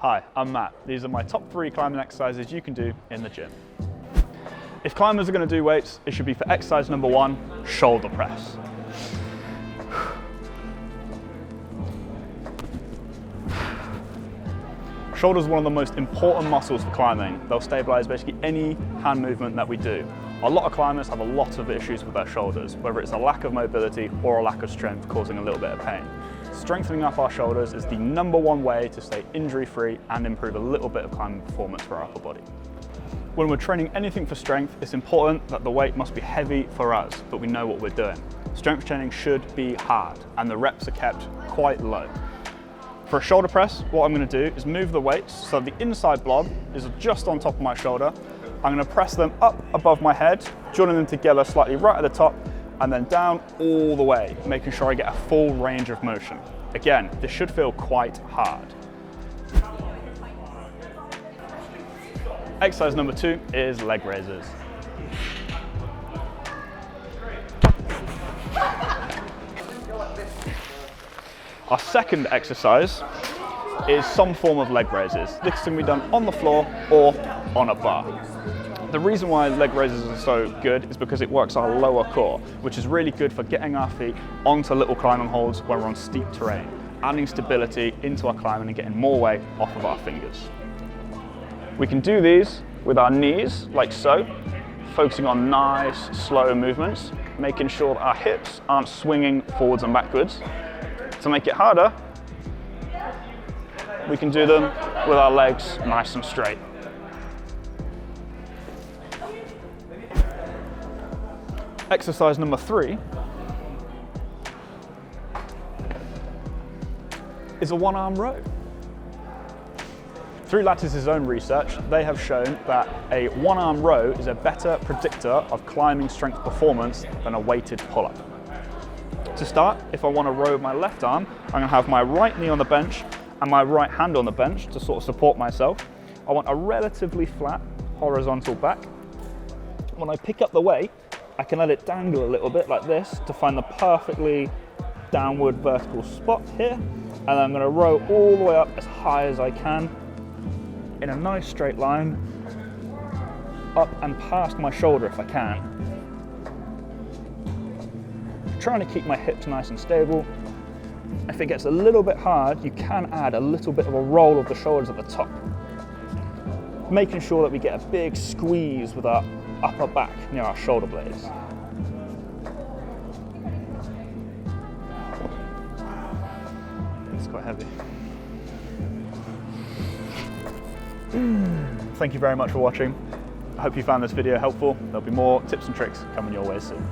Hi, I'm Matt. These are my top 3 climbing exercises you can do in the gym. If climbers are going to do weights, it should be for exercise number 1, shoulder press. Shoulders are one of the most important muscles for climbing. They'll stabilize basically any hand movement that we do. A lot of climbers have a lot of issues with their shoulders, whether it's a lack of mobility or a lack of strength causing a little bit of pain. Strengthening up our shoulders is the #1 way to stay injury-free and improve a little bit of climbing performance for our upper body. When we're training anything for strength, it's important that the weight must be heavy for us, but we know what we're doing. Strength training should be hard, and the reps are kept quite low. For a shoulder press, what I'm going to do is move the weights so the inside blob is just on top of my shoulder. I'm going to press them up above my head, joining them together slightly right at the top, and then down all the way, making sure I get a full range of motion. Again, this should feel quite hard. Exercise number 2 is leg raises. Our second exercise is some form of leg raises. This can be done on the floor or on a bar. The reason why leg raises are so good is because it works our lower core, which is really good for getting our feet onto little climbing holds when we're on steep terrain, adding stability into our climbing and getting more weight off of our fingers. We can do these with our knees, like so, focusing on nice, slow movements, making sure that our hips aren't swinging forwards and backwards. To make it harder, we can do them with our legs nice and straight. Exercise number 3 is a one-arm row. Through Lattice's own research, they have shown that a one-arm row is a better predictor of climbing strength performance than a weighted pull-up. To start, if I want to row with my left arm, I'm going to have my right knee on the bench and my right hand on the bench to sort of support myself. I want a relatively flat horizontal back. When I pick up the weight, I can let it dangle a little bit like this to find the perfectly downward vertical spot here. And then I'm going to row all the way up as high as I can in a nice straight line, up and past my shoulder if I can. Trying to keep my hips nice and stable. If it gets a little bit hard, you can add a little bit of a roll of the shoulders at the top. Making sure that we get a big squeeze with our upper back near our shoulder blades. It's quite heavy. Thank you very much for watching. I hope you found this video helpful. There'll be more tips and tricks coming your way soon.